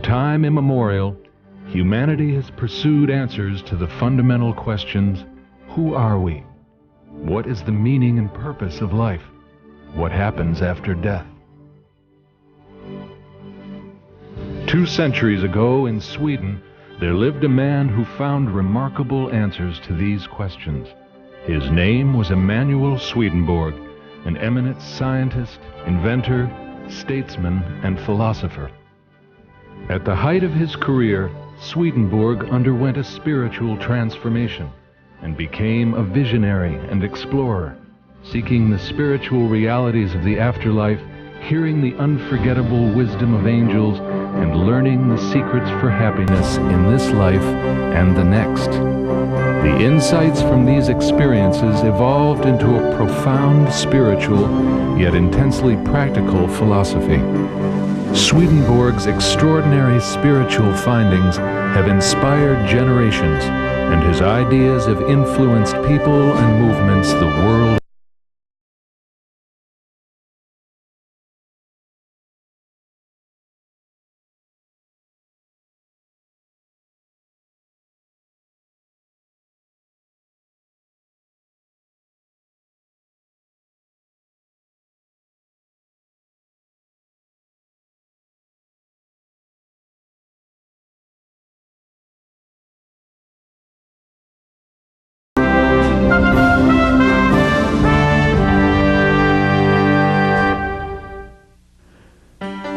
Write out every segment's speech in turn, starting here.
time immemorial, humanity has pursued answers to the fundamental questions: who are we? What is the meaning and purpose of life? What happens after death? 2 centuries ago in Sweden, there lived a man who found remarkable answers to these questions. His name was Emanuel Swedenborg, an eminent scientist, inventor, statesman, and philosopher. At the height of his career, Swedenborg underwent a spiritual transformation and became a visionary and explorer, seeking the spiritual realities of the afterlife, hearing the unforgettable wisdom of angels, and learning the secrets for happiness in this life and the next. The insights from these experiences evolved into a profound spiritual, yet intensely practical philosophy. Swedenborg's extraordinary spiritual findings have inspired generations, and his ideas have influenced people and movements the world.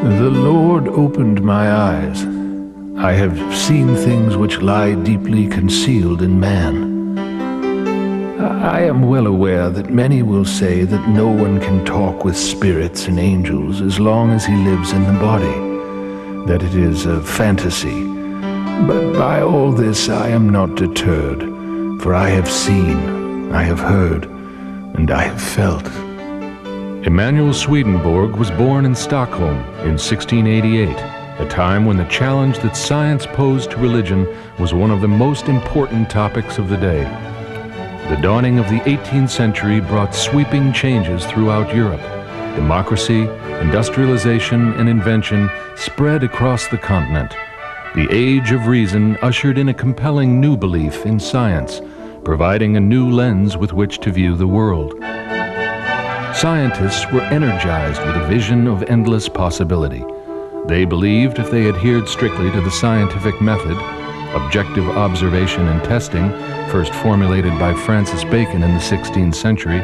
The Lord opened my eyes. I have seen things which lie deeply concealed in man. I am well aware that many will say that no one can talk with spirits and angels as long as he lives in the body, that it is a fantasy. But by all this I am not deterred, for I have seen, I have heard, and I have felt. Emanuel Swedenborg was born in Stockholm in 1688, a time when the challenge that science posed to religion was one of the most important topics of the day. The dawning of the 18th century brought sweeping changes throughout Europe. Democracy, industrialization, and invention spread across the continent. The Age of Reason ushered in a compelling new belief in science, providing a new lens with which to view the world. Scientists were energized with a vision of endless possibility. They believed if they adhered strictly to the scientific method, objective observation and testing, first formulated by Francis Bacon in the 16th century,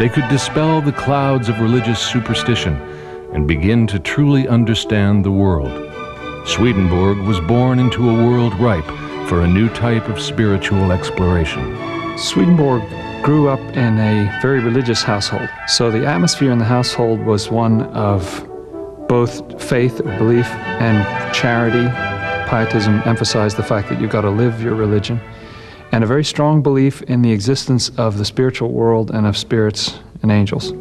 they could dispel the clouds of religious superstition and begin to truly understand the world. Swedenborg was born into a world ripe for a new type of spiritual exploration. Swedenborg grew up in a very religious household, so the atmosphere in the household was one of both faith or belief and charity. Pietism emphasized the fact that you've got to live your religion, and a very strong belief in the existence of the spiritual world and of spirits and angels.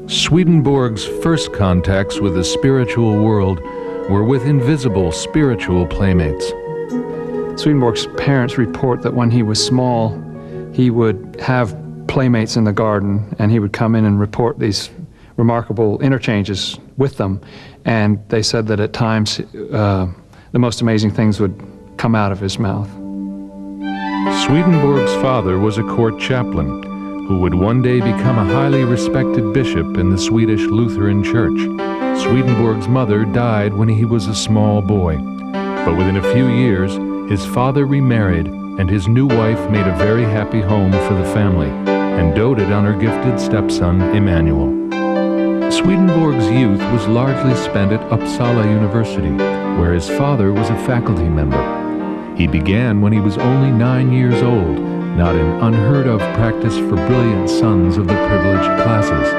Swedenborg's first contacts with the spiritual world were with invisible spiritual playmates. Swedenborg's parents report that when he was small, he would have playmates in the garden, and he would come in and report these remarkable interchanges with them, and they said that at times the most amazing things would come out of his mouth. Swedenborg's father was a court chaplain who would one day become a highly respected bishop in the Swedish Lutheran Church. Swedenborg's mother died when he was a small boy, but within a few years his father remarried, and his new wife made a very happy home for the family and doted on her gifted stepson, Emanuel. Swedenborg's youth was largely spent at Uppsala University, where his father was a faculty member. He began when he was only 9 years old, not an unheard-of practice for brilliant sons of the privileged classes.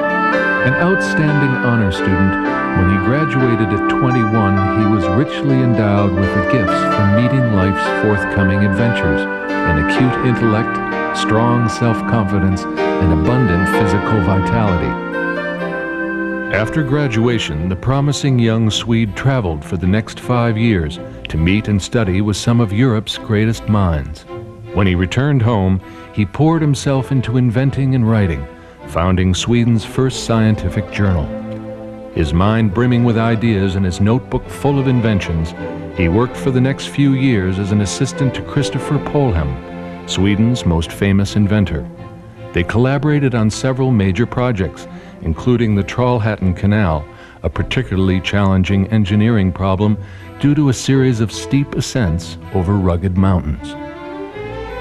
An outstanding honor student, when he graduated at 21, he was richly endowed with the gifts for meeting life's forthcoming adventures, an acute intellect, strong self-confidence, and abundant physical vitality. After graduation, the promising young Swede traveled for the next 5 years to meet and study with some of Europe's greatest minds. When he returned home, he poured himself into inventing and writing, founding Sweden's first scientific journal. His mind brimming with ideas and his notebook full of inventions, he worked for the next few years as an assistant to Christopher Polhem, Sweden's most famous inventor. They collaborated on several major projects, including the Trollhättan Canal, a particularly challenging engineering problem due to a series of steep ascents over rugged mountains.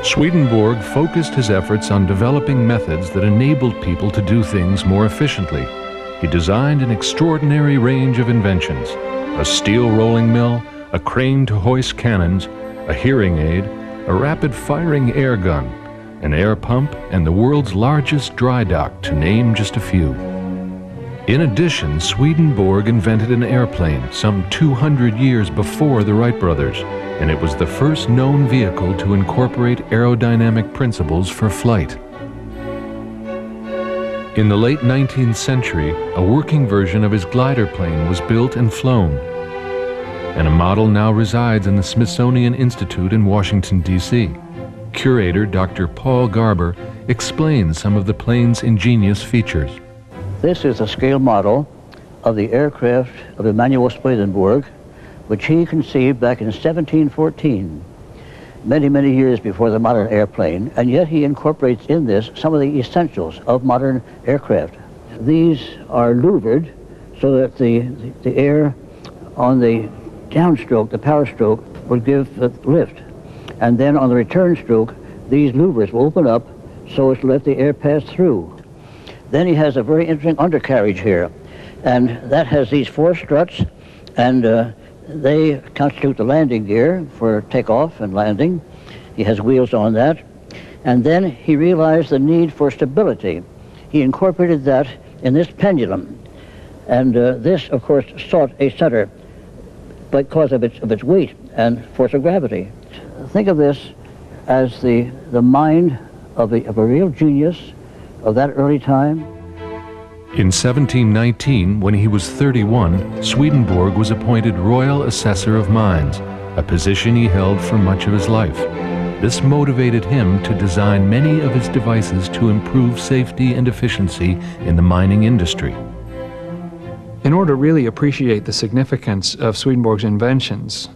Swedenborg focused his efforts on developing methods that enabled people to do things more efficiently. He designed an extraordinary range of inventions: a steel rolling mill, a crane to hoist cannons, a hearing aid, a rapid-firing air gun, an air pump, and the world's largest dry dock, to name just a few. In addition, Swedenborg invented an airplane some 200 years before the Wright brothers, and it was the first known vehicle to incorporate aerodynamic principles for flight. In the late 19th century, a working version of his glider plane was built and flown, and a model now resides in the Smithsonian Institute in Washington, D.C. Curator Dr. Paul Garber explains some of the plane's ingenious features. This is a scale model of the aircraft of Emanuel Swedenborg, which he conceived back in 1714, many years before the modern airplane, and yet he incorporates in this some of the essentials of modern aircraft. These are louvered so that the air on the downstroke, the power stroke, will give the lift. And then on the return stroke, these louvers will open up so as to let the air pass through. Then he has a very interesting undercarriage here, and that has these 4 struts, and they constitute the landing gear for takeoff and landing. He has wheels on that. And then he realized the need for stability. He incorporated that in this pendulum. And this, of course, sought a center because of its weight and force of gravity. Think of this as the mind of a real genius of that early time. In 1719, when he was 31, Swedenborg was appointed Royal Assessor of Mines, a position he held for much of his life. This motivated him to design many of his devices to improve safety and efficiency in the mining industry. In order to really appreciate the significance of Swedenborg's inventions,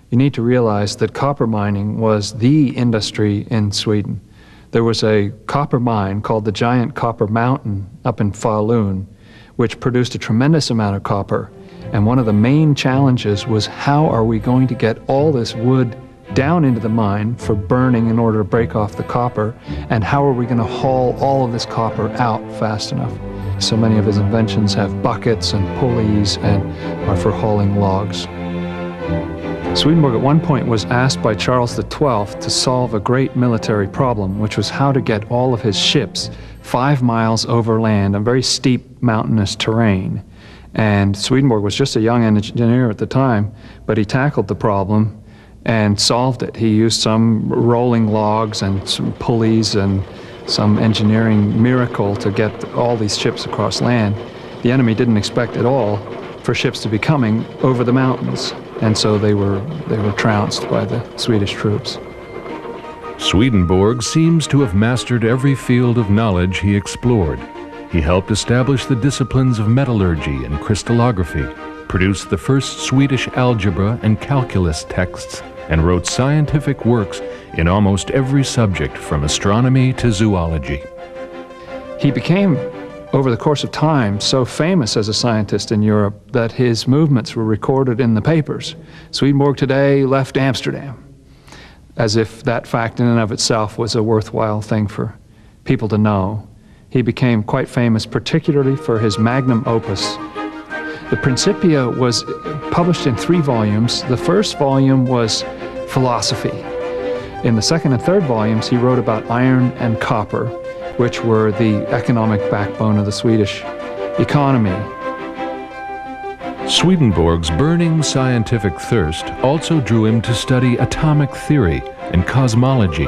you need to realize that copper mining was the industry in Sweden. There was a copper mine called the Giant Copper Mountain up in Falun, which produced a tremendous amount of copper. And one of the main challenges was, how are we going to get all this wood down into the mine for burning in order to break off the copper, and how are we going to haul all of this copper out fast enough? So many of his inventions have buckets and pulleys and are for hauling logs. Swedenborg at one point was asked by Charles XII to solve a great military problem, which was how to get all of his ships 5 miles overland on very steep mountainous terrain. And Swedenborg was just a young engineer at the time, but he tackled the problem and solved it. He used some rolling logs and some pulleys and some engineering miracle to get all these ships across land. The enemy didn't expect at all for ships to be coming over the mountains, and so they were trounced by the Swedish troops. Swedenborg seems to have mastered every field of knowledge he explored. He helped establish the disciplines of metallurgy and crystallography, produced the first Swedish algebra and calculus texts, and wrote scientific works in almost every subject from astronomy to zoology. He became, over the course of time, so famous as a scientist in Europe that his movements were recorded in the papers. Swedenborg today left Amsterdam, as if that fact in and of itself was a worthwhile thing for people to know. He became quite famous, particularly for his magnum opus. The Principia was published in 3 volumes. The first volume was philosophy. In the second and third volumes, he wrote about iron and copper, which were the economic backbone of the Swedish economy. Swedenborg's burning scientific thirst also drew him to study atomic theory and cosmology.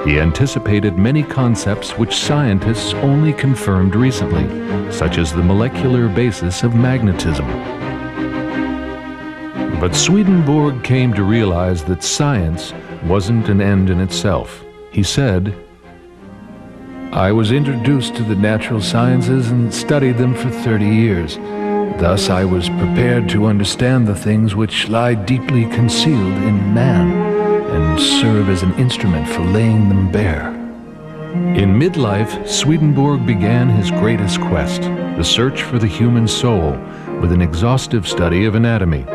He anticipated many concepts which scientists only confirmed recently, such as the molecular basis of magnetism. But Swedenborg came to realize that science wasn't an end in itself. He said, "I was introduced to the natural sciences and studied them for 30 years. Thus I was prepared to understand the things which lie deeply concealed in man, and serve as an instrument for laying them bare. In midlife, Swedenborg began his greatest quest, the search for the human soul, with an exhaustive study of anatomy.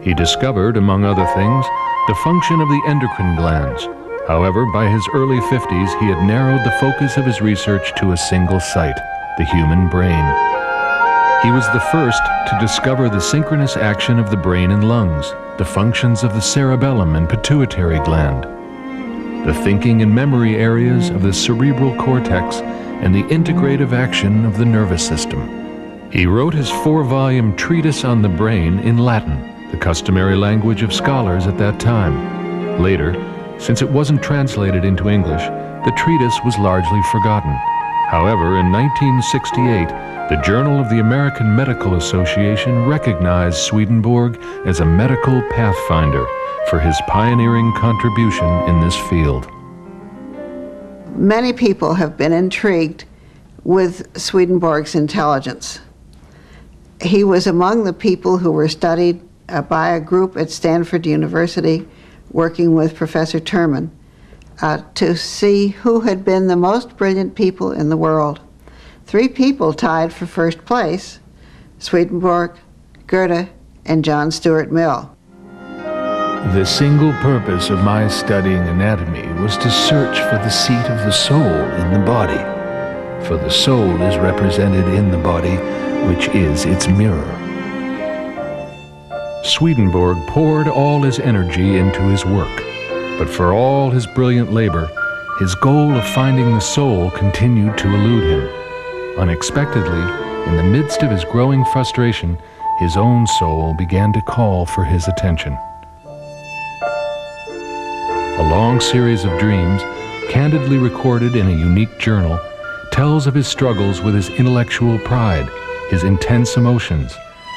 He discovered, among other things, the function of the endocrine glands. However, by his early 50s, he had narrowed the focus of his research to a single site, the human brain. He was the first to discover the synchronous action of the brain and lungs, the functions of the cerebellum and pituitary gland, the thinking and memory areas of the cerebral cortex, and the integrative action of the nervous system. He wrote his 4-volume treatise on the brain in Latin, the customary language of scholars at that time. Later, since it wasn't translated into English, the treatise was largely forgotten. However, in 1968, the Journal of the American Medical Association recognized Swedenborg as a medical pathfinder for his pioneering contribution in this field. Many people have been intrigued with Swedenborg's intelligence. He was among the people who were studied by a group at Stanford University working with Professor Terman to see who had been the most brilliant people in the world. 3 people tied for first place: Swedenborg, Goethe, and John Stuart Mill. The single purpose of my studying anatomy was to search for the seat of the soul in the body, for the soul is represented in the body, which is its mirror. Swedenborg poured all his energy into his work, but for all his brilliant labor, his goal of finding the soul continued to elude him. Unexpectedly, in the midst of his growing frustration, his own soul began to call for his attention. A long series of dreams, candidly recorded in a unique journal, tells of his struggles with his intellectual pride, his intense emotions,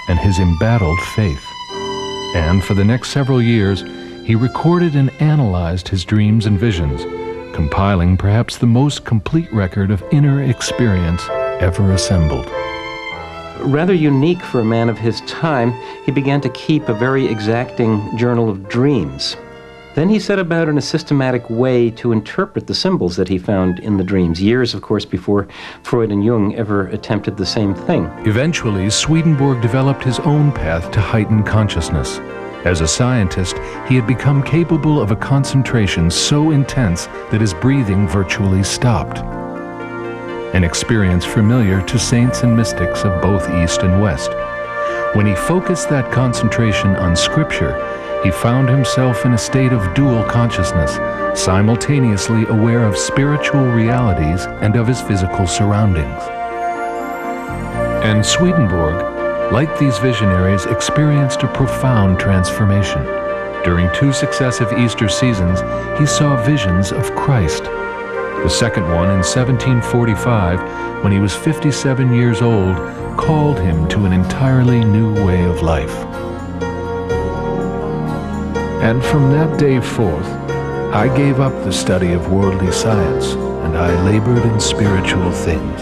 and his embattled faith. And for the next several years, he recorded and analyzed his dreams and visions, compiling perhaps the most complete record of inner experience ever assembled. Rather unique for a man of his time, he began to keep a very exacting journal of dreams. Then he set about in a systematic way to interpret the symbols that he found in the dreams, years, of course, before Freud and Jung ever attempted the same thing. Eventually, Swedenborg developed his own path to heightened consciousness. As a scientist, he had become capable of a concentration so intense that his breathing virtually stopped. An experience familiar to saints and mystics of both East and West. When he focused that concentration on Scripture, he found himself in a state of dual consciousness, simultaneously aware of spiritual realities and of his physical surroundings. And Swedenborg, like these visionaries, experienced a profound transformation. During 2 successive Easter seasons, he saw visions of Christ. The second one in 1745, when he was 57 years old, called him to an entirely new way of life. And from that day forth, I gave up the study of worldly science, and I labored in spiritual things.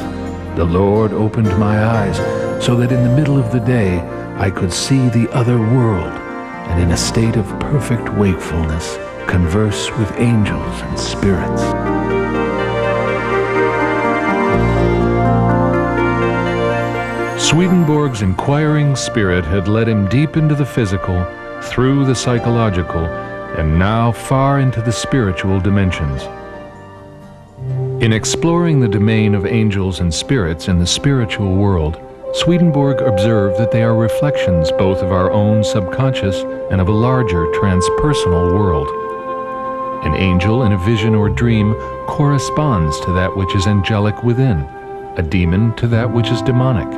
The Lord opened my eyes so that in the middle of the day I could see the other world, and in a state of perfect wakefulness, converse with angels and spirits. Swedenborg's inquiring spirit had led him deep into the physical, through the psychological, and now far into the spiritual dimensions. In exploring the domain of angels and spirits in the spiritual world, Swedenborg observed that they are reflections both of our own subconscious and of a larger transpersonal world. An angel in a vision or dream corresponds to that which is angelic within, a demon to that which is demonic.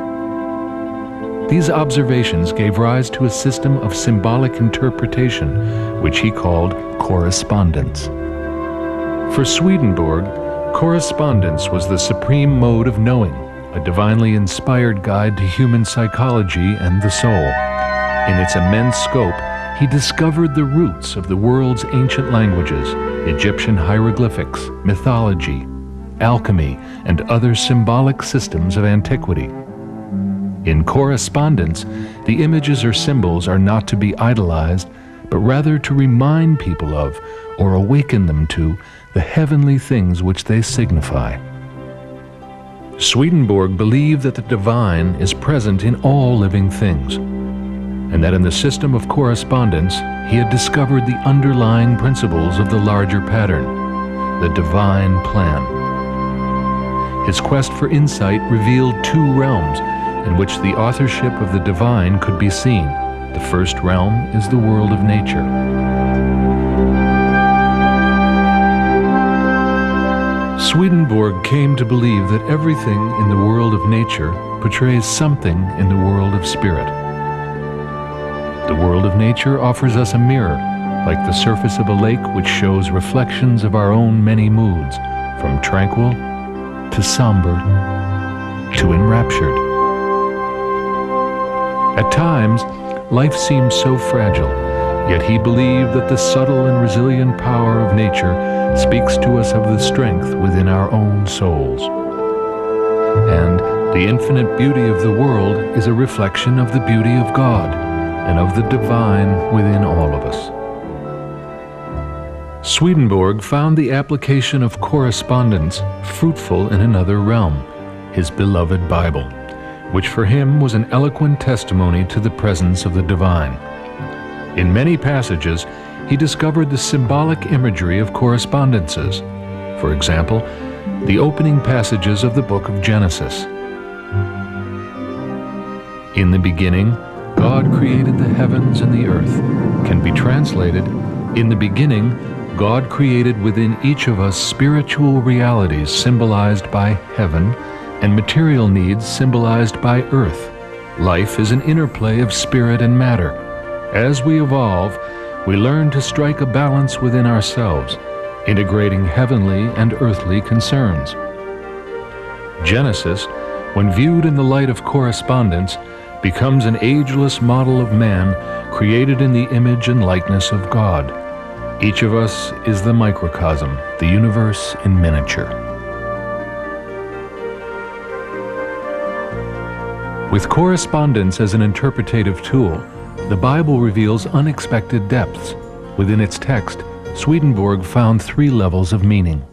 These observations gave rise to a system of symbolic interpretation, which he called correspondence. For Swedenborg, correspondence was the supreme mode of knowing, a divinely inspired guide to human psychology and the soul. In its immense scope, he discovered the roots of the world's ancient languages, Egyptian hieroglyphics, mythology, alchemy, and other symbolic systems of antiquity. In correspondence, the images or symbols are not to be idolized, but rather to remind people of, or awaken them to, the heavenly things which they signify. Swedenborg believed that the divine is present in all living things, and that in the system of correspondence he had discovered the underlying principles of the larger pattern, the divine plan. His quest for insight revealed two realms in which the authorship of the divine could be seen. The first realm is the world of nature. Swedenborg came to believe that everything in the world of nature portrays something in the world of spirit. The world of nature offers us a mirror, like the surface of a lake which shows reflections of our own many moods, from tranquil to somber to enraptured. At times, life seemed so fragile, yet he believed that the subtle and resilient power of nature speaks to us of the strength within our own souls. And the infinite beauty of the world is a reflection of the beauty of God and of the divine within all of us. Swedenborg found the application of correspondence fruitful in another realm, his beloved Bible, which for him was an eloquent testimony to the presence of the divine. In many passages, he discovered the symbolic imagery of correspondences. For example, the opening passages of the book of Genesis. In the beginning, God created the heavens and the earth, can be translated, in the beginning, God created within each of us spiritual realities symbolized by heaven and material needs symbolized by earth. Life is an interplay of spirit and matter. As we evolve, we learn to strike a balance within ourselves, integrating heavenly and earthly concerns. Genesis, when viewed in the light of correspondence, becomes an ageless model of man created in the image and likeness of God. Each of us is the microcosm, the universe in miniature. With correspondence as an interpretative tool, the Bible reveals unexpected depths. Within its text, Swedenborg found three levels of meaning.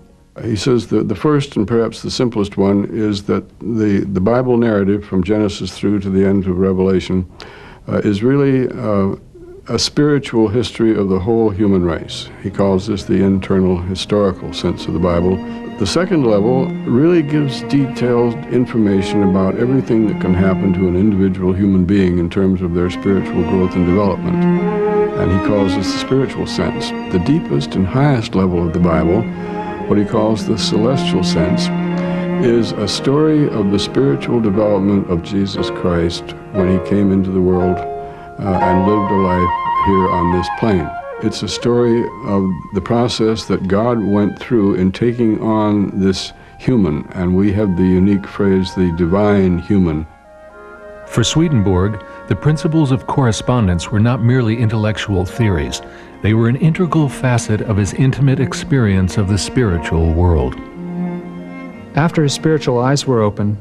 He says the first and perhaps the simplest one is that the Bible narrative from Genesis through to the end of Revelation is really a spiritual history of the whole human race. He calls this the internal historical sense of the Bible. The second level really gives detailed information about everything that can happen to an individual human being in terms of their spiritual growth and development. And he calls this the spiritual sense. The deepest and highest level of the Bible, what he calls the celestial sense, is a story of the spiritual development of Jesus Christ when he came into the world and lived a life here on this plane. It's a story of the process that God went through in taking on this human, and we have the unique phrase, the divine human. For Swedenborg, the principles of correspondence were not merely intellectual theories. They were an integral facet of his intimate experience of the spiritual world. After his spiritual eyes were open,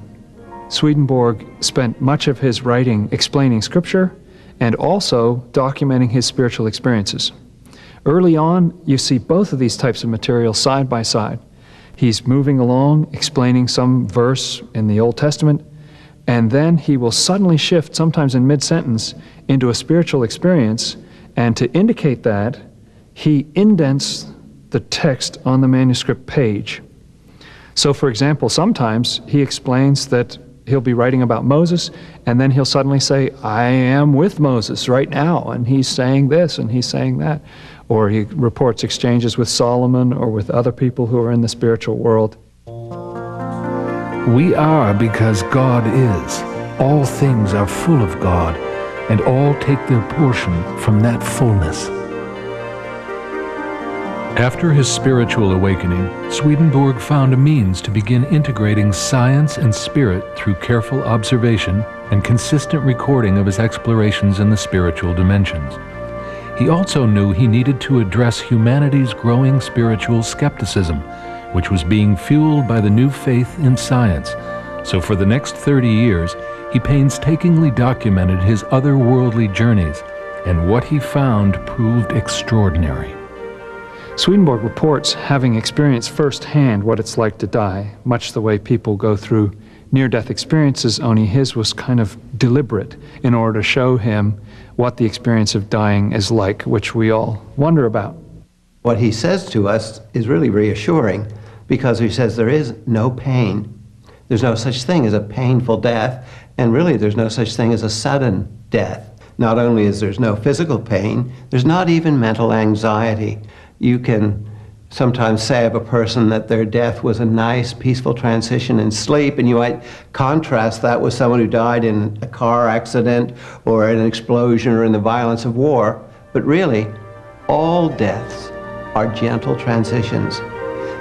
Swedenborg spent much of his writing explaining Scripture and also documenting his spiritual experiences. Early on, you see both of these types of material side by side. He's moving along, explaining some verse in the Old Testament, and then he will suddenly shift, sometimes in mid-sentence, into a spiritual experience, and to indicate that, he indents the text on the manuscript page. So, for example, sometimes he explains that he'll be writing about Moses, and then he'll suddenly say, I am with Moses right now, and he's saying this, and he's saying that. Or he reports exchanges with Solomon or with other people who are in the spiritual world. We are because God is. All things are full of God, and all take their portion from that fullness. After his spiritual awakening, Swedenborg found a means to begin integrating science and spirit through careful observation and consistent recording of his explorations in the spiritual dimensions. He also knew he needed to address humanity's growing spiritual skepticism, which was being fueled by the new faith in science. So for the next 30 years, he painstakingly documented his otherworldly journeys, and what he found proved extraordinary. Swedenborg reports having experienced firsthand what it's like to die, much the way people go through near-death experiences, only his was kind of deliberate in order to show him what the experience of dying is like, which we all wonder about. What he says to us is really reassuring, because he says there is no pain. There's no such thing as a painful death, and really there's no such thing as a sudden death. Not only is there's no physical pain, there's not even mental anxiety. You can sometimes say of a person that their death was a nice, peaceful transition in sleep, and you might contrast that with someone who died in a car accident or in an explosion or in the violence of war. But really, all deaths are gentle transitions.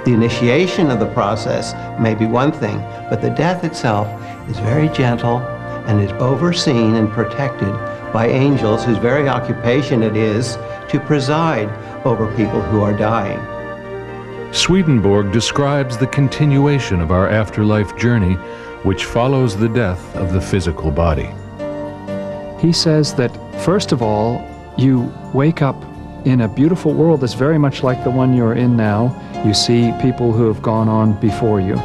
The initiation of the process may be one thing, but the death itself is very gentle and is overseen and protected by angels whose very occupation it is to preside over people who are dying. Swedenborg describes the continuation of our afterlife journey, which follows the death of the physical body. He says that, first of all, you wake up in a beautiful world that's very much like the one you're in now. You see people who have gone on before you.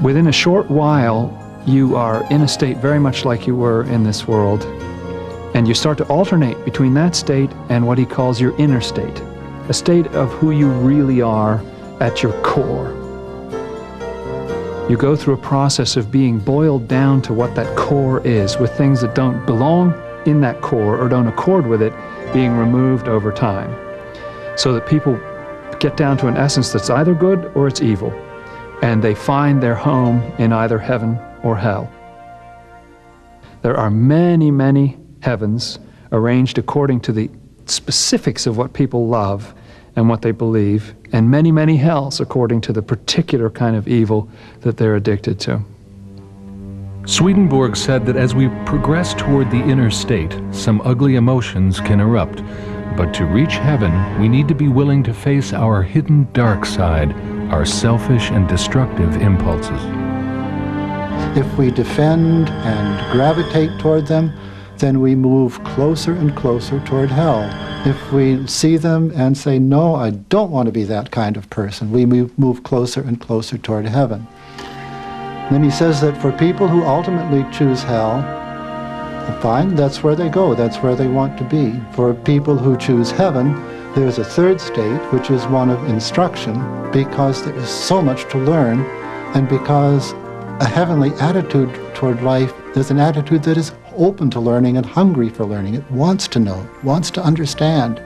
Within a short while, you are in a state very much like you were in this world, and you start to alternate between that state and what he calls your inner state, a state of who you really are at your core. You go through a process of being boiled down to what that core is, with things that don't belong in that core or don't accord with it being removed over time, so that people get down to an essence that's either good or it's evil, and they find their home in either heaven or hell. There are many, many heavens arranged according to the specifics of what people love and what they believe, and many, many hells according to the particular kind of evil that they're addicted to. Swedenborg said that as we progress toward the inner state, some ugly emotions can erupt, but to reach heaven, we need to be willing to face our hidden dark side, our selfish and destructive impulses. If we defend and gravitate toward them, then we move closer and closer toward hell. If we see them and say, no, I don't want to be that kind of person, we move closer and closer toward heaven. Then he says that for people who ultimately choose hell, fine, that's where they go, that's where they want to be. For people who choose heaven, there's a third state, which is one of instruction, because there is so much to learn, and because a heavenly attitude toward life is an attitude that is open to learning and hungry for learning. It wants to know, wants to understand.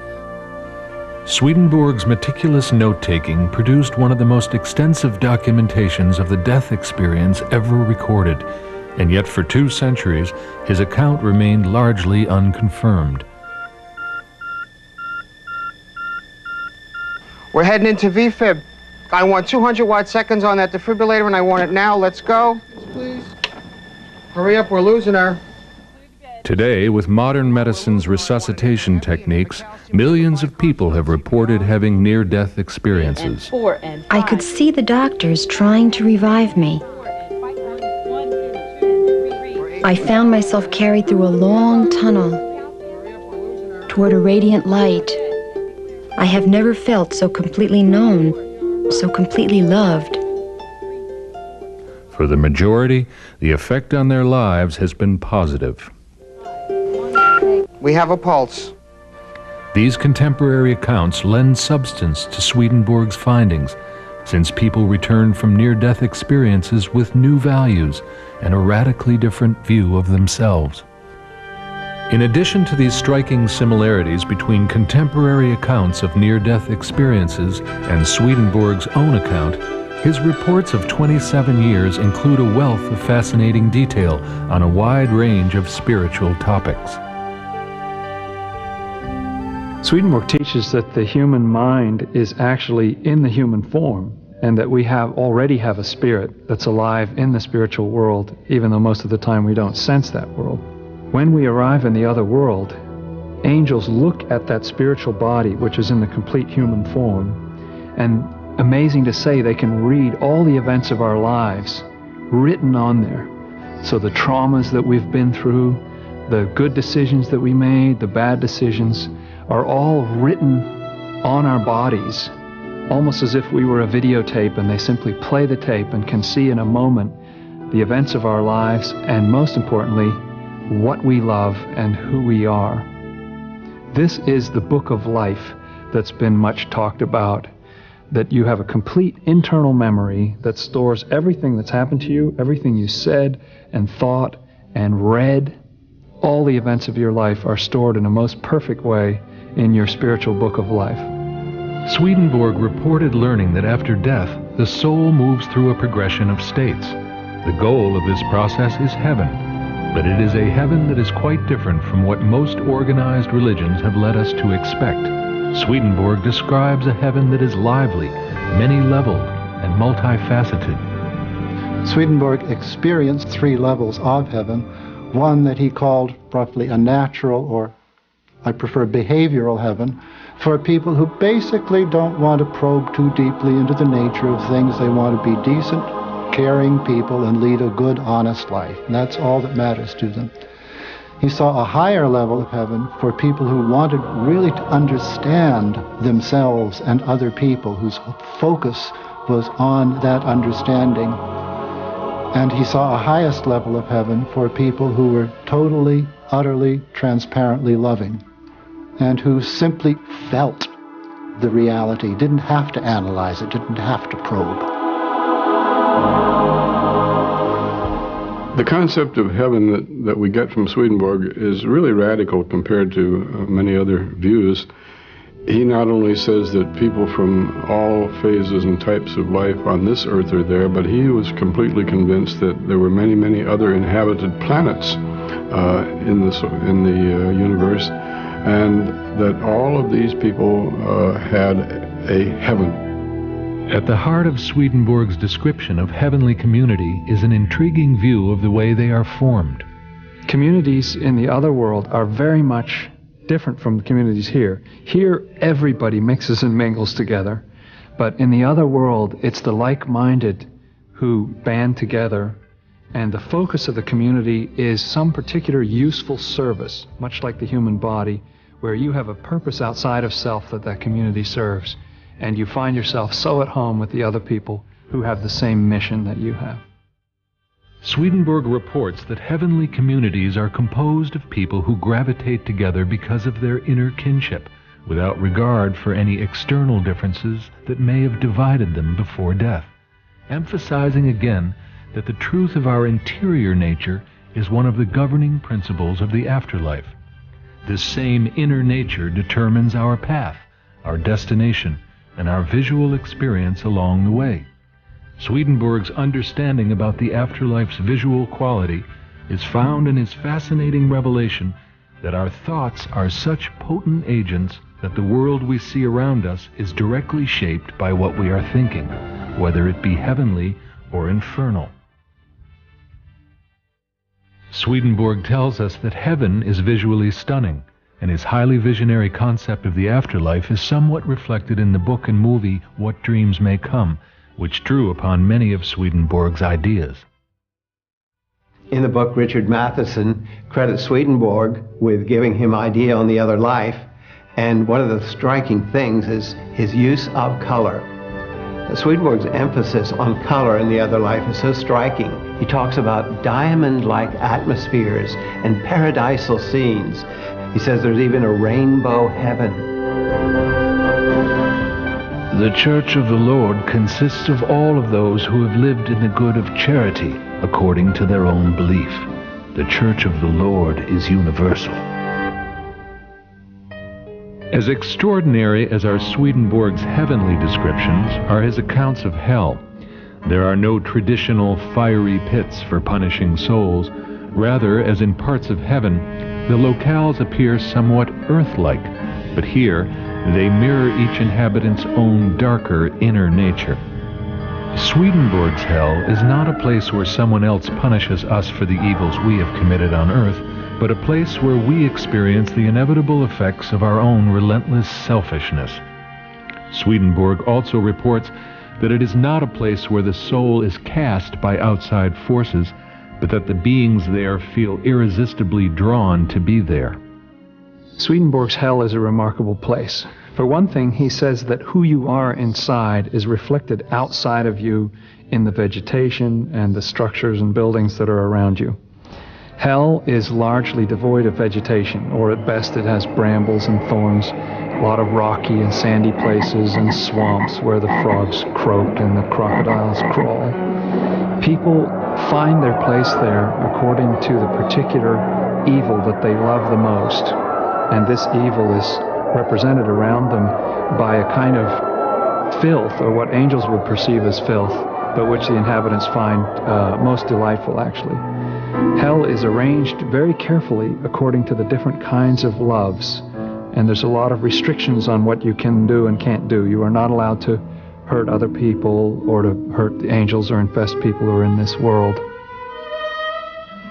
Swedenborg's meticulous note-taking produced one of the most extensive documentations of the death experience ever recorded, and yet for 2 centuries, his account remained largely unconfirmed. We're heading into VFib. I want 200 watt seconds on that defibrillator, and I want it now. Let's go. Please. Hurry up, we're losing her. Today, with modern medicine's resuscitation techniques, millions of people have reported having near-death experiences. I could see the doctors trying to revive me. I found myself carried through a long tunnel toward a radiant light. I have never felt so completely known, so completely loved. For the majority, the effect on their lives has been positive. We have a pulse. These contemporary accounts lend substance to Swedenborg's findings, since people return from near-death experiences with new values and a radically different view of themselves. In addition to these striking similarities between contemporary accounts of near-death experiences and Swedenborg's own account, his reports of 27 years include a wealth of fascinating detail on a wide range of spiritual topics. Swedenborg teaches that the human mind is actually in the human form, and that we already have a spirit that's alive in the spiritual world, even though most of the time we don't sense that world. When we arrive in the other world, angels look at that spiritual body, which is in the complete human form, and amazing to say, they can read all the events of our lives written on there. So the traumas that we've been through, the good decisions that we made, the bad decisions, are all written on our bodies, almost as if we were a videotape and they simply play the tape and can see in a moment the events of our lives and, most importantly, what we love and who we are. This is the book of life that's been much talked about, that you have a complete internal memory that stores everything that's happened to you, everything you said and thought and read. All the events of your life are stored in a most perfect way in your spiritual book of life. Swedenborg reported learning that after death, the soul moves through a progression of states. The goal of this process is heaven, but it is a heaven that is quite different from what most organized religions have led us to expect. Swedenborg describes a heaven that is lively, many-leveled, and multifaceted. Swedenborg experienced 3 levels of heaven, one that he called roughly a natural, or I prefer behavioral heaven, for people who basically don't want to probe too deeply into the nature of things. They want to be decent, caring people and lead a good, honest life. And that's all that matters to them. He saw a higher level of heaven for people who wanted really to understand themselves and other people, whose focus was on that understanding. And he saw a highest level of heaven for people who were totally, utterly, transparently loving, and who simply felt the reality, didn't have to analyze it, didn't have to probe. The concept of heaven that we get from Swedenborg is really radical compared to many other views. He not only says that people from all phases and types of life on this earth are there, but he was completely convinced that there were many, many other inhabited planets in the universe, and that all of these people had a heaven. At the heart of Swedenborg's description of heavenly community is an intriguing view of the way they are formed. Communities in the other world are very much different from the communities here. Here, everybody mixes and mingles together, but in the other world, it's the like-minded who band together, and the focus of the community is some particular useful service, much like the human body, where you have a purpose outside of self that community serves, and you find yourself so at home with the other people who have the same mission that you have. Swedenborg reports that heavenly communities are composed of people who gravitate together because of their inner kinship, without regard for any external differences that may have divided them before death, emphasizing again that the truth of our interior nature is one of the governing principles of the afterlife. This same inner nature determines our path, our destination, and our visual experience along the way. Swedenborg's understanding about the afterlife's visual quality is found in his fascinating revelation that our thoughts are such potent agents that the world we see around us is directly shaped by what we are thinking, whether it be heavenly or infernal. Swedenborg tells us that heaven is visually stunning, and his highly visionary concept of the afterlife is somewhat reflected in the book and movie What Dreams May Come, which drew upon many of Swedenborg's ideas. In the book, Richard Matheson credits Swedenborg with giving him idea on the other life, and one of the striking things is his use of color. Swedenborg's emphasis on color in the other life is so striking. He talks about diamond-like atmospheres and paradisal scenes. He says there's even a rainbow heaven. The Church of the Lord consists of all of those who have lived in the good of charity according to their own belief. The Church of the Lord is universal. As extraordinary as are Swedenborg's heavenly descriptions are his accounts of hell. There are no traditional fiery pits for punishing souls. Rather, as in parts of heaven, the locales appear somewhat earth-like, but here they mirror each inhabitant's own darker inner nature. Swedenborg's hell is not a place where someone else punishes us for the evils we have committed on earth, but a place where we experience the inevitable effects of our own relentless selfishness. Swedenborg also reports that it is not a place where the soul is cast by outside forces, but that the beings there feel irresistibly drawn to be there. Swedenborg's hell is a remarkable place. For one thing, he says that who you are inside is reflected outside of you in the vegetation and the structures and buildings that are around you. Hell is largely devoid of vegetation, or at best it has brambles and thorns, a lot of rocky and sandy places and swamps where the frogs croak and the crocodiles crawl. People find their place there according to the particular evil that they love the most, and this evil is represented around them by a kind of filth, or what angels would perceive as filth, but which the inhabitants find most delightful, actually. Hell is arranged very carefully according to the different kinds of loves, and there's a lot of restrictions on what you can do and can't do. You are not allowed to hurt other people or to hurt the angels or infest people who are in this world.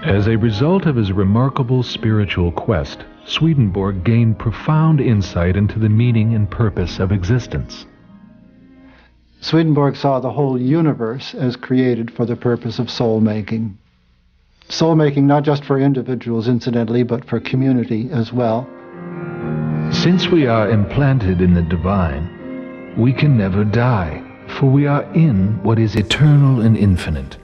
As a result of his remarkable spiritual quest, Swedenborg gained profound insight into the meaning and purpose of existence. Swedenborg saw the whole universe as created for the purpose of soul-making. Soul-making not just for individuals, incidentally, but for community as well. Since we are implanted in the divine, we can never die, for we are in what is eternal and infinite.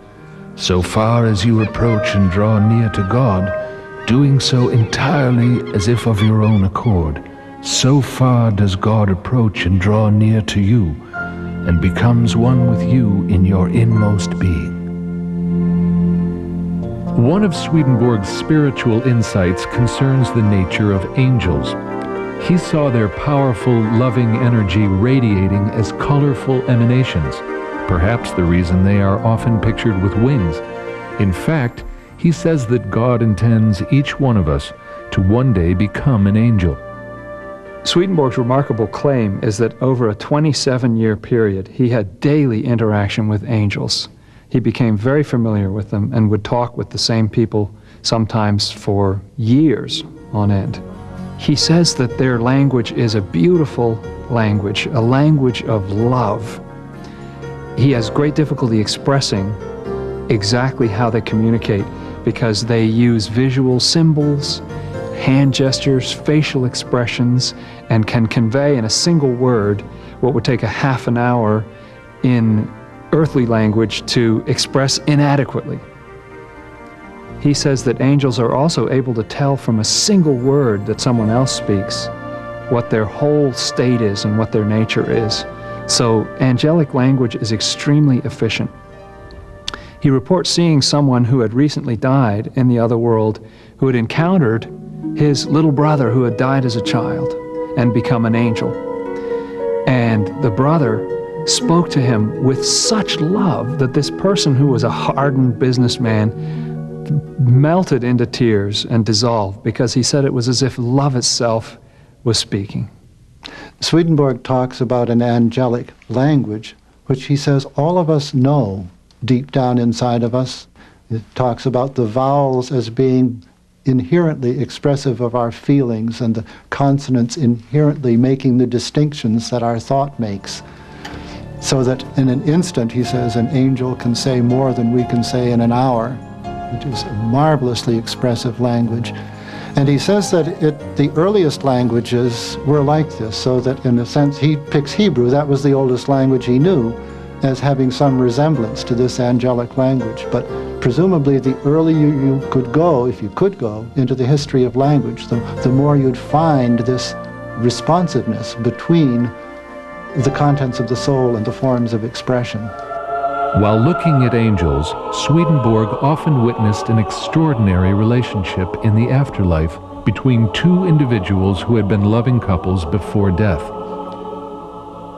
So far as you approach and draw near to God, doing so entirely as if of your own accord, so far does God approach and draw near to you, and becomes one with you in your inmost being. One of Swedenborg's spiritual insights concerns the nature of angels. He saw their powerful, loving energy radiating as colorful emanations, perhaps the reason they are often pictured with wings. In fact, he says that God intends each one of us to one day become an angel. Swedenborg's remarkable claim is that over a 27-year period, he had daily interaction with angels. He became very familiar with them and would talk with the same people sometimes for years on end. He says that their language is a beautiful language, a language of love. He has great difficulty expressing exactly how they communicate because they use visual symbols, hand gestures, facial expressions, and can convey in a single word what would take a half an hour in earthly language to express inadequately. He says that angels are also able to tell from a single word that someone else speaks what their whole state is and what their nature is. So angelic language is extremely efficient. He reports seeing someone who had recently died in the other world who had encountered his little brother who had died as a child and become an angel. And the brother spoke to him with such love that this person who was a hardened businessman melted into tears and dissolved because he said it was as if love itself was speaking. Swedenborg talks about an angelic language, which he says all of us know deep down inside of us. It talks about the vowels as being inherently expressive of our feelings and the consonants inherently making the distinctions that our thought makes. So that in an instant, he says, an angel can say more than we can say in an hour, which is a marvelously expressive language. And he says that the earliest languages were like this, so that in a sense he picks Hebrew, that was the oldest language he knew, as having some resemblance to this angelic language. But presumably the earlier you could go, if you could go, into the history of language, the more you'd find this responsiveness between the contents of the soul and the forms of expression. While looking at angels, Swedenborg often witnessed an extraordinary relationship in the afterlife between two individuals who had been loving couples before death.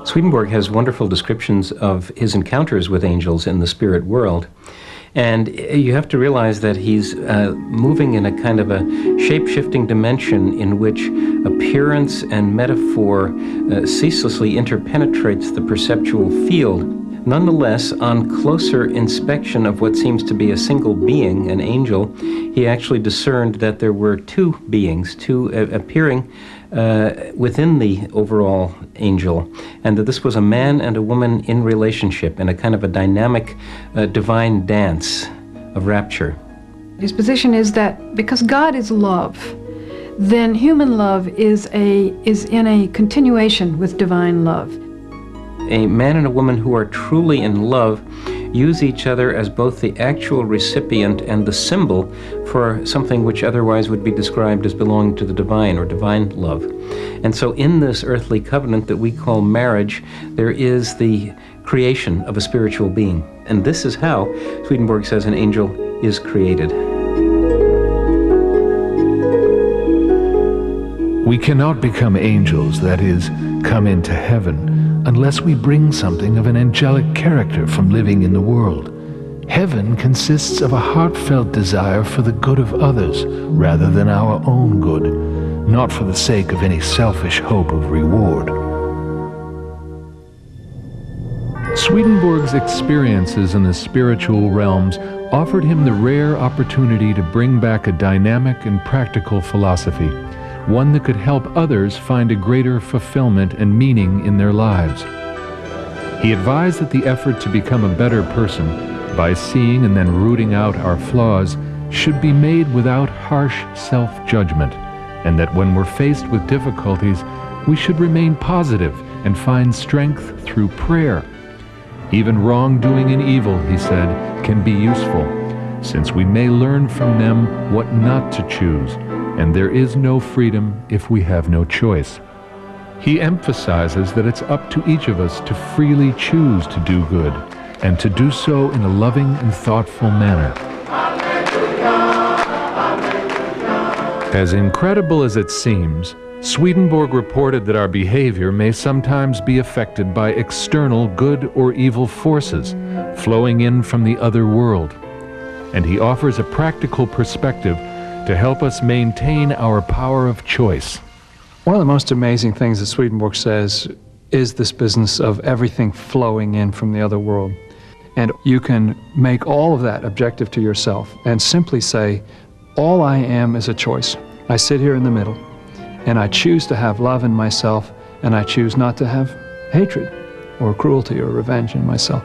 Swedenborg has wonderful descriptions of his encounters with angels in the spirit world. And you have to realize that he's moving in a kind of a shape-shifting dimension in which appearance and metaphor ceaselessly interpenetrates the perceptual field. Nonetheless, on closer inspection of what seems to be a single being, an angel, he actually discerned that there were two beings, two appearing within the overall angel, and that this was a man and a woman in relationship in a kind of a dynamic divine dance of rapture. His position is that because God is love, then human love is in a continuation with divine love. A man and a woman who are truly in love use each other as both the actual recipient and the symbol for something which otherwise would be described as belonging to the divine or divine love. And so in this earthly covenant that we call marriage, there is the creation of a spiritual being. And this is how Swedenborg says an angel is created. We cannot become angels, that is, come into heaven, unless we bring something of an angelic character from living in the world. Heaven consists of a heartfelt desire for the good of others rather than our own good, not for the sake of any selfish hope of reward. Swedenborg's experiences in the spiritual realms offered him the rare opportunity to bring back a dynamic and practical philosophy, one that could help others find a greater fulfillment and meaning in their lives. He advised that the effort to become a better person, by seeing and then rooting out our flaws, should be made without harsh self-judgment, and that when we're faced with difficulties, we should remain positive and find strength through prayer. Even wrongdoing and evil, he said, can be useful, since we may learn from them what not to choose, and there is no freedom if we have no choice. He emphasizes that it's up to each of us to freely choose to do good, and to do so in a loving and thoughtful manner. As incredible as it seems, Swedenborg reported that our behavior may sometimes be affected by external good or evil forces flowing in from the other world, and he offers a practical perspective to help us maintain our power of choice. One of the most amazing things that Swedenborg says is this business of everything flowing in from the other world. And you can make all of that objective to yourself and simply say, all I am is a choice. I sit here in the middle, and I choose to have love in myself, and I choose not to have hatred or cruelty or revenge in myself.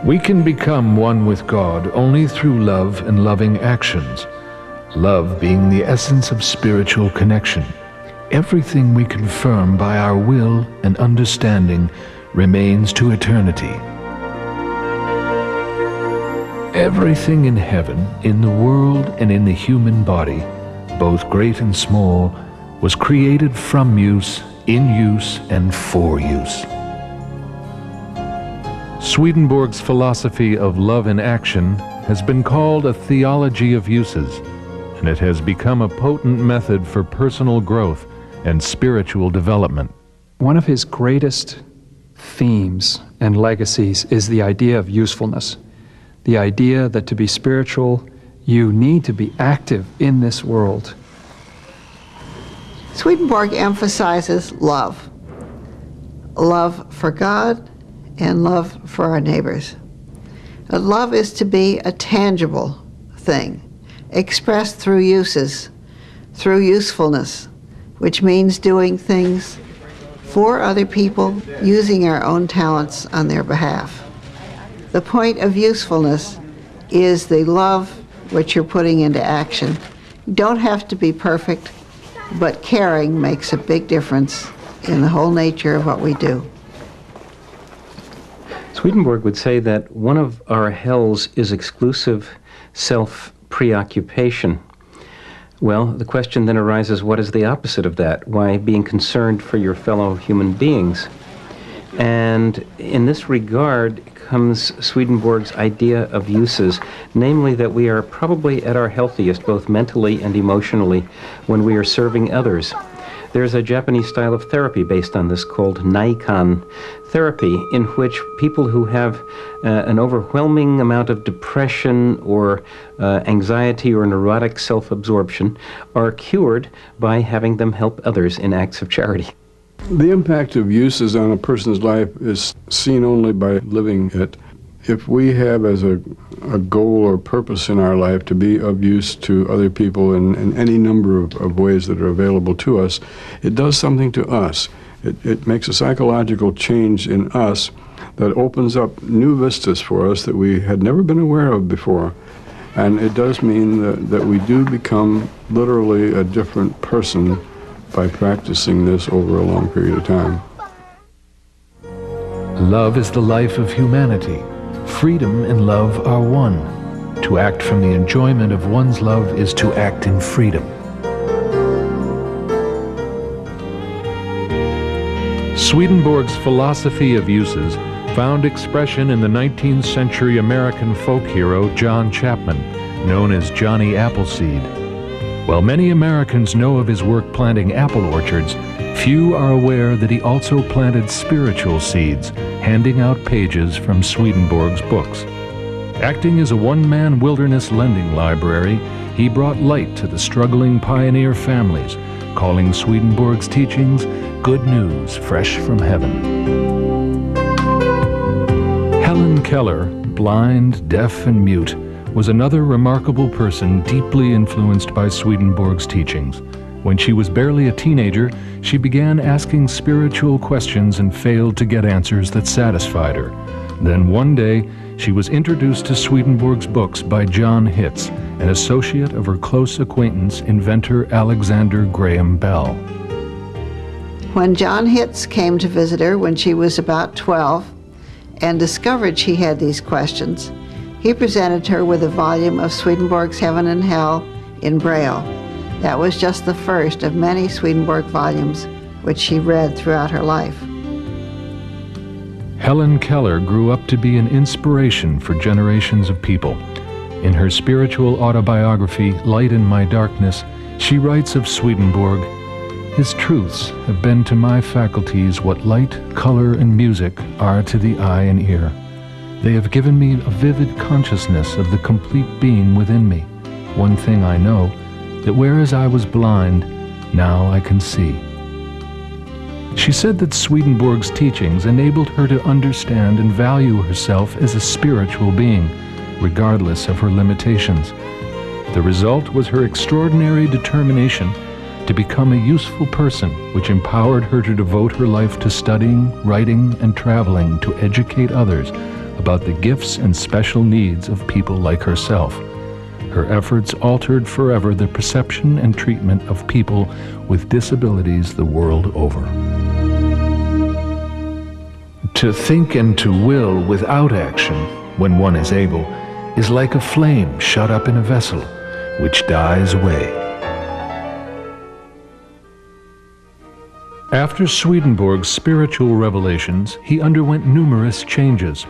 We can become one with God only through love and loving actions, love being the essence of spiritual connection. Everything we confirm by our will and understanding remains to eternity. Everything in heaven, in the world, and in the human body, both great and small, was created from use, in use, and for use. Swedenborg's philosophy of love in action has been called a theology of uses, and it has become a potent method for personal growth and spiritual development. One of his greatest themes and legacies is the idea of usefulness, the idea that to be spiritual, you need to be active in this world. Swedenborg emphasizes love. Love for God and love for our neighbors. Love is to be a tangible thing, expressed through uses, through usefulness, which means doing things for other people, using our own talents on their behalf. The point of usefulness is the love which you're putting into action. You don't have to be perfect, but caring makes a big difference in the whole nature of what we do. Swedenborg would say that one of our hells is exclusive self-preoccupation. Well, the question then arises, what is the opposite of that? Why, being concerned for your fellow human beings. And in this regard comes Swedenborg's idea of uses, namely that we are probably at our healthiest, both mentally and emotionally, when we are serving others. There's a Japanese style of therapy based on this called Naikan therapy, in which people who have an overwhelming amount of depression or anxiety or neurotic self-absorption are cured by having them help others in acts of charity. The impact of uses on a person's life is seen only by living it. If we have as a goal or purpose in our life to be of use to other people in any number of ways that are available to us, it does something to us. It makes a psychological change in us that opens up new vistas for us that we had never been aware of before. And it does mean that we do become literally a different person by practicing this over a long period of time. Love is the life of humanity. Freedom and love are one. To act from the enjoyment of one's love is to act in freedom. Swedenborg's philosophy of uses found expression in the 19th century American folk hero John Chapman, known as Johnny Appleseed. While many Americans know of his work planting apple orchards, few are aware that he also planted spiritual seeds, handing out pages from Swedenborg's books. Acting as a one-man wilderness lending library, he brought light to the struggling pioneer families, calling Swedenborg's teachings good news fresh from heaven. Helen Keller, blind, deaf, and mute, was another remarkable person deeply influenced by Swedenborg's teachings. When she was barely a teenager, she began asking spiritual questions and failed to get answers that satisfied her. Then one day, she was introduced to Swedenborg's books by John Hitz, an associate of her close acquaintance, inventor Alexander Graham Bell. When John Hitz came to visit her when she was about 12 and discovered she had these questions, he presented her with a volume of Swedenborg's Heaven and Hell in Braille. That was just the first of many Swedenborg volumes which she read throughout her life. Helen Keller grew up to be an inspiration for generations of people. In her spiritual autobiography, Light in My Darkness, she writes of Swedenborg, "His truths have been to my faculties what light, color, and music are to the eye and ear. They have given me a vivid consciousness of the complete being within me. One thing I know, that whereas I was blind, now I can see." She said that Swedenborg's teachings enabled her to understand and value herself as a spiritual being, regardless of her limitations. The result was her extraordinary determination to become a useful person, which empowered her to devote her life to studying, writing, and traveling to educate others about the gifts and special needs of people like herself. Her efforts altered forever the perception and treatment of people with disabilities the world over. To think and to will without action, when one is able, is like a flame shut up in a vessel, which dies away. After Swedenborg's spiritual revelations, he underwent numerous changes.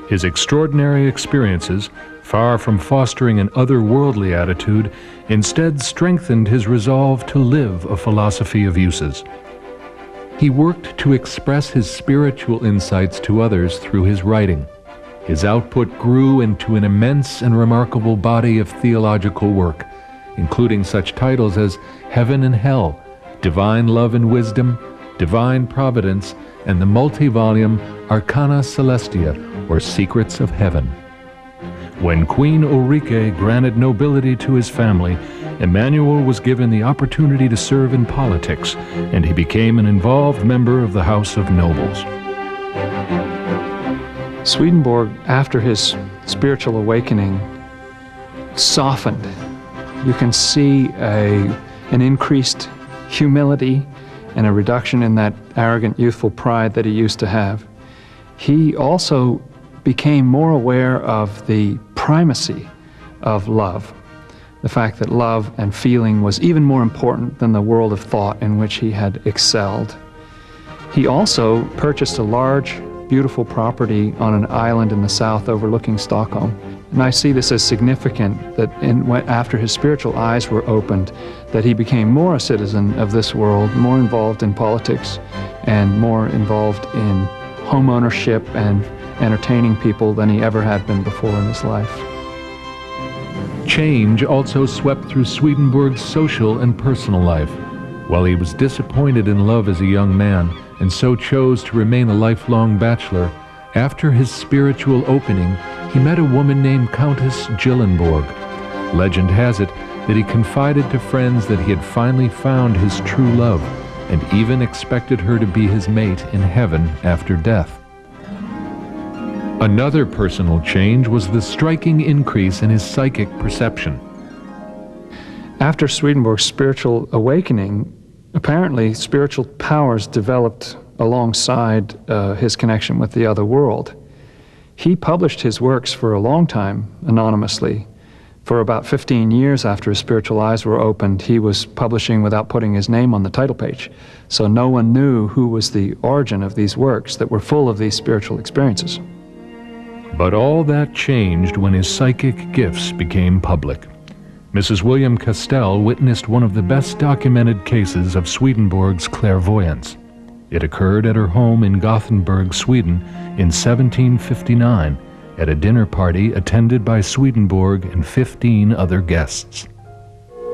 His extraordinary experiences, far from fostering an otherworldly attitude, instead strengthened his resolve to live a philosophy of uses. He worked to express his spiritual insights to others through his writing. His output grew into an immense and remarkable body of theological work, including such titles as Heaven and Hell, Divine Love and Wisdom, Divine Providence, and the multi-volume Arcana Celestia, or Secrets of Heaven. When Queen Ulrike granted nobility to his family, Emanuel was given the opportunity to serve in politics, and he became an involved member of the House of Nobles. Swedenborg, after his spiritual awakening, softened. You can see an increased humility and a reduction in that arrogant, youthful pride that he used to have. He also became more aware of the primacy of love, the fact that love and feeling was even more important than the world of thought in which he had excelled. He also purchased a large, beautiful property on an island in the south overlooking Stockholm. And I see this as significant that after his spiritual eyes were opened, that he became more a citizen of this world, more involved in politics, and more involved in home ownership and entertaining people than he ever had been before in his life. Change also swept through Swedenborg's social and personal life. While he was disappointed in love as a young man, and so chose to remain a lifelong bachelor, after his spiritual opening, he met a woman named Countess Gyllenborg. Legend has it that he confided to friends that he had finally found his true love, and even expected her to be his mate in heaven after death. Another personal change was the striking increase in his psychic perception. After Swedenborg's spiritual awakening, apparently spiritual powers developed alongside his connection with the other world. He published his works for a long time anonymously. For about 15 years after his spiritual eyes were opened, he was publishing without putting his name on the title page. So no one knew who was the origin of these works that were full of these spiritual experiences. But all that changed when his psychic gifts became public. Mrs. William Castell witnessed one of the best documented cases of Swedenborg's clairvoyance. It occurred at her home in Gothenburg, Sweden, in 1759, at a dinner party attended by Swedenborg and 15 other guests.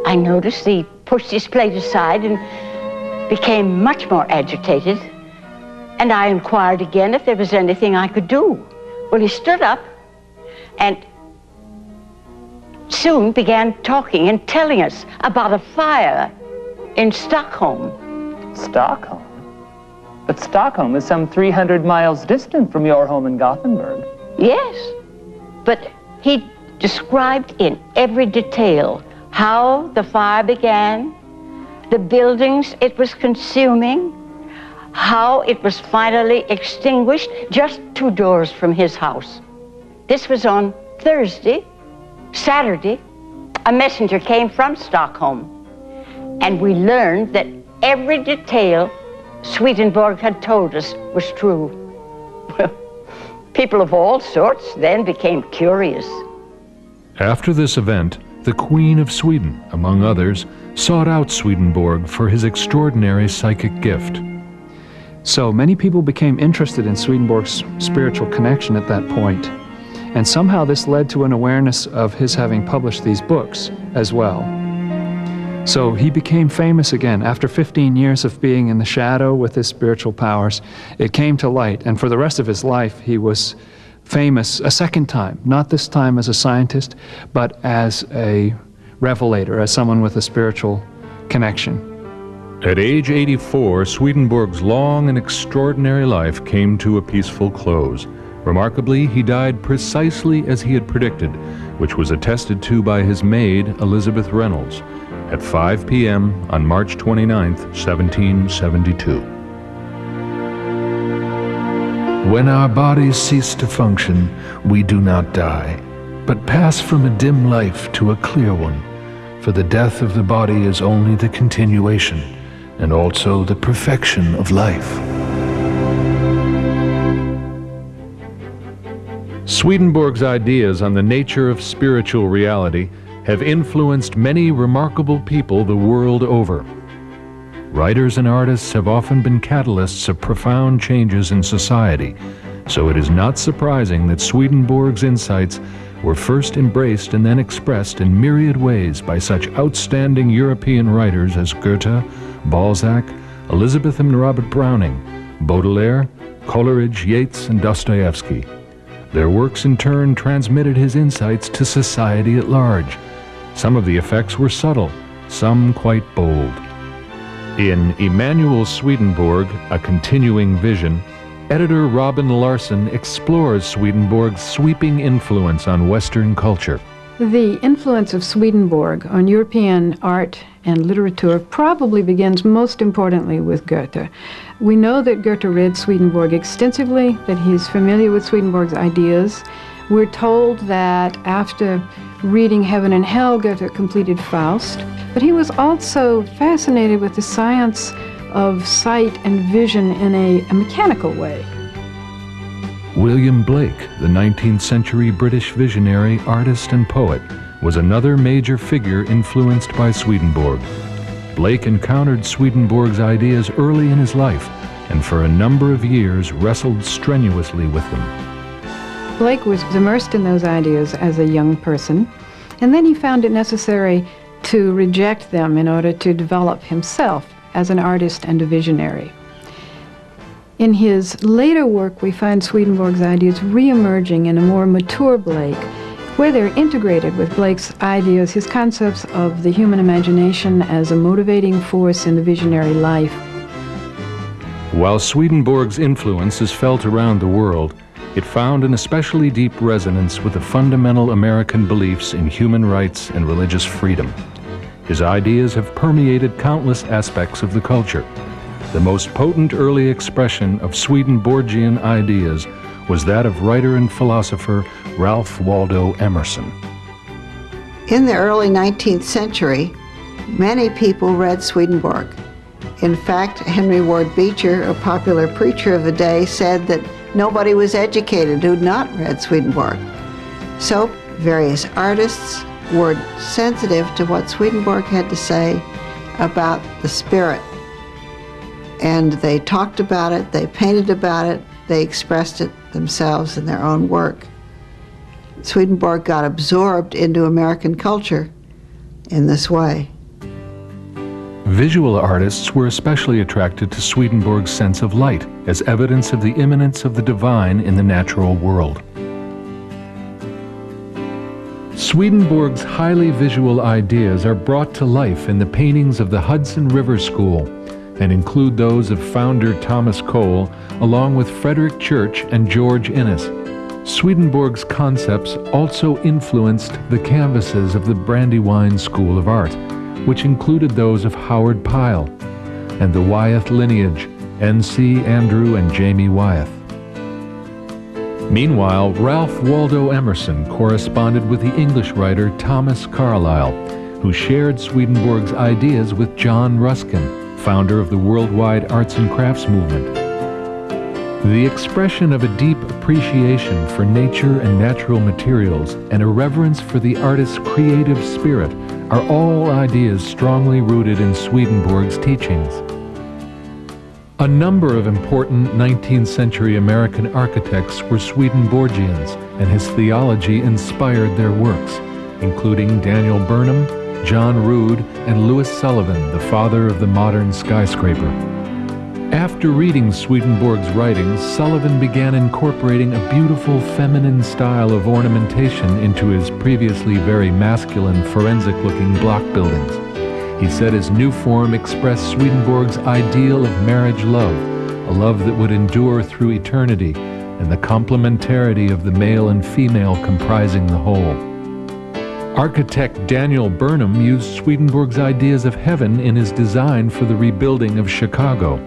I noticed he pushed his plate aside and became much more agitated, and I inquired again if there was anything I could do. Well, he stood up and soon began talking and telling us about a fire in Stockholm. Stockholm? But Stockholm is some 300 miles distant from your home in Gothenburg. Yes, but he described in every detail how the fire began, the buildings it was consuming, how it was finally extinguished just 2 doors from his house. This was on Thursday. Saturday, a messenger came from Stockholm, and we learned that every detail Swedenborg had told us was true. Well, people of all sorts then became curious. After this event, the Queen of Sweden, among others, sought out Swedenborg for his extraordinary psychic gift. So many people became interested in Swedenborg's spiritual connection at that point, and somehow this led to an awareness of his having published these books as well. So he became famous again. After 15 years of being in the shadow with his spiritual powers, it came to light, and for the rest of his life he was famous a second time, not this time as a scientist, but as a revelator, as someone with a spiritual connection. At age 84, Swedenborg's long and extraordinary life came to a peaceful close. Remarkably, he died precisely as he had predicted, which was attested to by his maid, Elizabeth Reynolds, at 5 p.m. on March 29, 1772. When our bodies cease to function, we do not die, but pass from a dim life to a clear one, for the death of the body is only the continuation, and also the perfection of life. Swedenborg's ideas on the nature of spiritual reality have influenced many remarkable people the world over. Writers and artists have often been catalysts of profound changes in society, so it is not surprising that Swedenborg's insights were first embraced and then expressed in myriad ways by such outstanding European writers as Goethe, Balzac, Elizabeth and Robert Browning, Baudelaire, Coleridge, Yeats, and Dostoevsky. Their works in turn transmitted his insights to society at large. Some of the effects were subtle, some quite bold. In Emanuel Swedenborg, A Continuing Vision, editor Robin Larson explores Swedenborg's sweeping influence on Western culture. The influence of Swedenborg on European art and literature probably begins most importantly with Goethe. We know that Goethe read Swedenborg extensively, that he's familiar with Swedenborg's ideas. We're told that after reading Heaven and Hell, Goethe completed Faust, but he was also fascinated with the science of sight and vision in a mechanical way. William Blake, the 19th century British visionary, artist, and poet, was another major figure influenced by Swedenborg. Blake encountered Swedenborg's ideas early in his life, and for a number of years wrestled strenuously with them. Blake was immersed in those ideas as a young person, and then he found it necessary to reject them in order to develop himself as an artist and a visionary. In his later work, we find Swedenborg's ideas re-emerging in a more mature Blake, where they're integrated with Blake's ideas, his concepts of the human imagination as a motivating force in the visionary life. While Swedenborg's influence is felt around the world, it found an especially deep resonance with the fundamental American beliefs in human rights and religious freedom. His ideas have permeated countless aspects of the culture. The most potent early expression of Swedenborgian ideas was that of writer and philosopher Ralph Waldo Emerson. In the early 19th century, many people read Swedenborg. In fact, Henry Ward Beecher, a popular preacher of the day, said that nobody was educated who'd not read Swedenborg. So various artists were sensitive to what Swedenborg had to say about the spirit. And they talked about it, they painted about it, they expressed it themselves in their own work. Swedenborg got absorbed into American culture in this way. Visual artists were especially attracted to Swedenborg's sense of light as evidence of the immanence of the divine in the natural world. Swedenborg's highly visual ideas are brought to life in the paintings of the Hudson River School and include those of founder Thomas Cole along with Frederick Church and George Inness. Swedenborg's concepts also influenced the canvases of the Brandywine School of Art, which included those of Howard Pyle and the Wyeth lineage, N.C. Andrew and Jamie Wyeth. Meanwhile, Ralph Waldo Emerson corresponded with the English writer Thomas Carlyle, who shared Swedenborg's ideas with John Ruskin, founder of the worldwide arts and crafts movement. The expression of a deep appreciation for nature and natural materials and a reverence for the artist's creative spirit are all ideas strongly rooted in Swedenborg's teachings. A number of important 19th century American architects were Swedenborgians, and his theology inspired their works, including Daniel Burnham, John Rood, and Louis Sullivan, the father of the modern skyscraper. After reading Swedenborg's writings, Sullivan began incorporating a beautiful feminine style of ornamentation into his previously very masculine, forensic-looking block buildings. He said his new form expressed Swedenborg's ideal of marriage love, a love that would endure through eternity, and the complementarity of the male and female comprising the whole. Architect Daniel Burnham used Swedenborg's ideas of heaven in his design for the rebuilding of Chicago.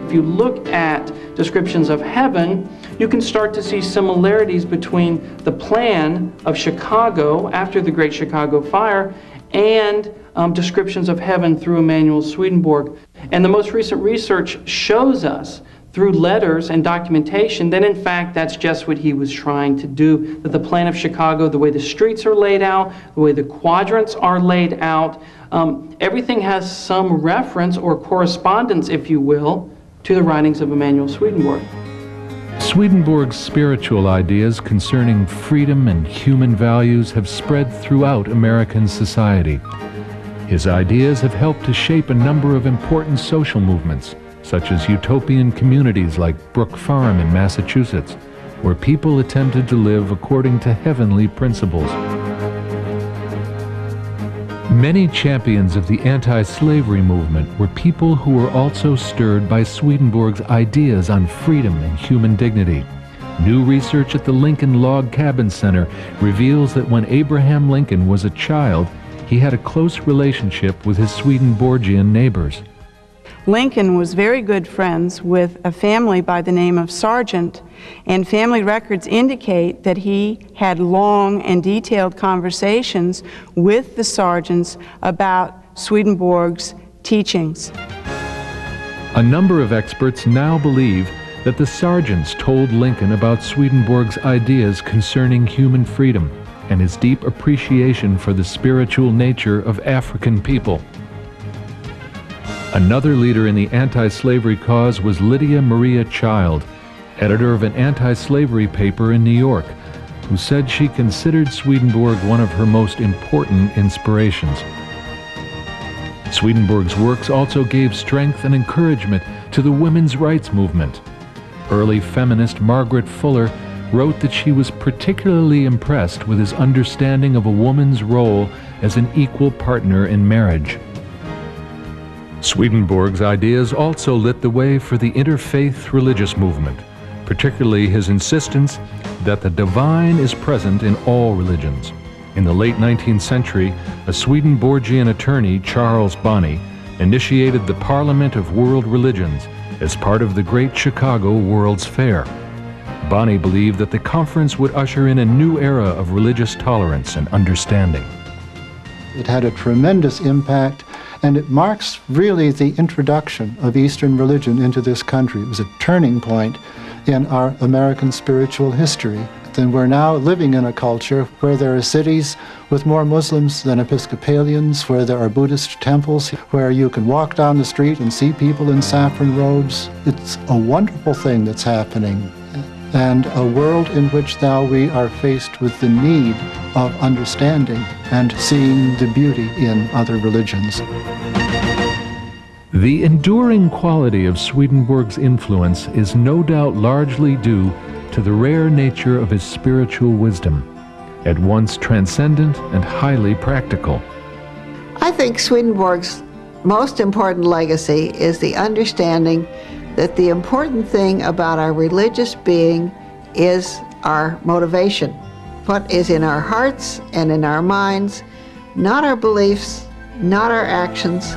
If you look at descriptions of heaven, you can start to see similarities between the plan of Chicago after the Great Chicago Fire and descriptions of heaven through Emanuel Swedenborg. And the most recent research shows us through letters and documentation that in fact that's just what he was trying to do, that the plan of Chicago, the way the streets are laid out, the way the quadrants are laid out, everything has some reference or correspondence, if you will, to the writings of Emanuel Swedenborg. Swedenborg's spiritual ideas concerning freedom and human values have spread throughout American society. His ideas have helped to shape a number of important social movements, such as utopian communities like Brook Farm in Massachusetts, where people attempted to live according to heavenly principles. Many champions of the anti-slavery movement were people who were also stirred by Swedenborg's ideas on freedom and human dignity. New research at the Lincoln Log Cabin Center reveals that when Abraham Lincoln was a child, he had a close relationship with his Swedenborgian neighbors. Lincoln was very good friends with a family by the name of Sargent, and family records indicate that he had long and detailed conversations with the Sargents about Swedenborg's teachings. A number of experts now believe that the Sargents told Lincoln about Swedenborg's ideas concerning human freedom and his deep appreciation for the spiritual nature of African people. Another leader in the anti-slavery cause was Lydia Maria Child, editor of an anti-slavery paper in New York, who said she considered Swedenborg one of her most important inspirations. Swedenborg's works also gave strength and encouragement to the women's rights movement. Early feminist Margaret Fuller wrote that she was particularly impressed with his understanding of a woman's role as an equal partner in marriage. Swedenborg's ideas also lit the way for the interfaith religious movement. particularly his insistence that the divine is present in all religions. In the late 19th century, a Swedenborgian attorney, Charles Bonney, initiated the Parliament of World Religions as part of the Great Chicago World's Fair. Bonney believed that the conference would usher in a new era of religious tolerance and understanding. It had a tremendous impact, and it marks really the introduction of Eastern religion into this country. It was a turning point in our American spiritual history. Then we're now living in a culture where there are cities with more Muslims than Episcopalians, where there are Buddhist temples, where you can walk down the street and see people in saffron robes. It's a wonderful thing that's happening, and a world in which now we are faced with the need of understanding and seeing the beauty in other religions. The enduring quality of Swedenborg's influence is no doubt largely due to the rare nature of his spiritual wisdom, at once transcendent and highly practical. I think Swedenborg's most important legacy is the understanding that the important thing about our religious being is our motivation. What is in our hearts and in our minds, not our beliefs, not our actions,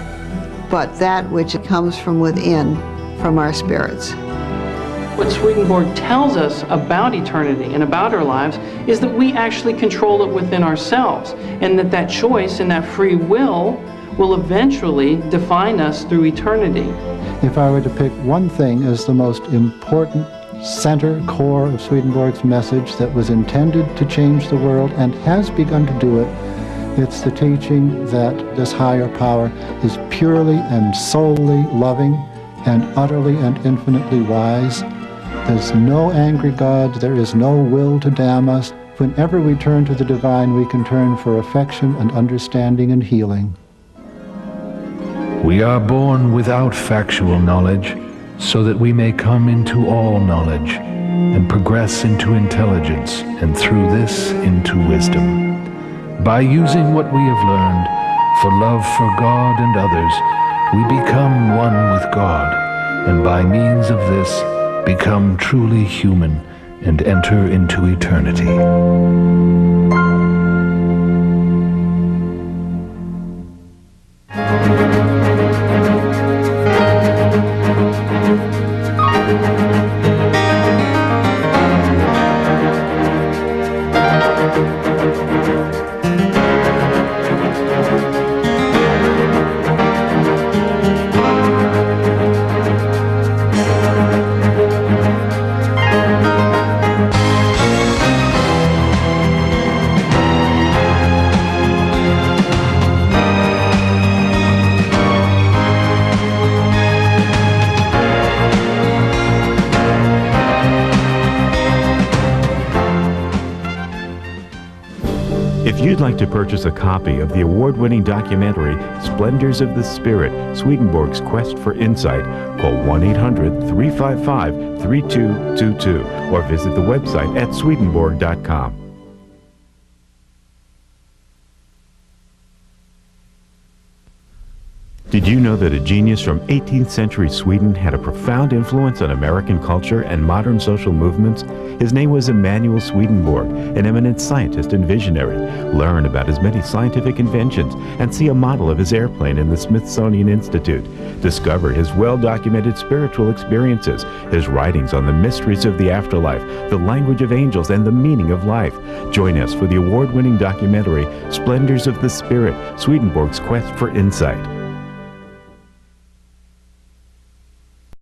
but that which comes from within, from our spirits. What Swedenborg tells us about eternity and about our lives is that we actually control it within ourselves, and that choice and that free will eventually define us through eternity. If I were to pick one thing as the most important center core of Swedenborg's message that was intended to change the world and has begun to do it, it's the teaching that this higher power is purely and solely loving and utterly and infinitely wise. There's no angry God, there is no will to damn us. Whenever we turn to the divine, we can turn for affection and understanding and healing. We are born without factual knowledge, so that we may come into all knowledge, and progress into intelligence, and through this into wisdom. By using what we have learned, for love for God and others, we become one with God, and by means of this, become truly human and enter into eternity. If you'd like to purchase a copy of the award-winning documentary Splendors of the Spirit, Swedenborg's Quest for Insight, call 1-800-355-3222 or visit the website at swedenborg.com. Did you know that a genius from 18th century Sweden had a profound influence on American culture and modern social movements? His name was Emanuel Swedenborg, an eminent scientist and visionary. Learn about his many scientific inventions and see a model of his airplane in the Smithsonian Institute. Discover his well-documented spiritual experiences, his writings on the mysteries of the afterlife, the language of angels, and the meaning of life. Join us for the award-winning documentary Splendors of the Spirit, Swedenborg's Quest for Insight.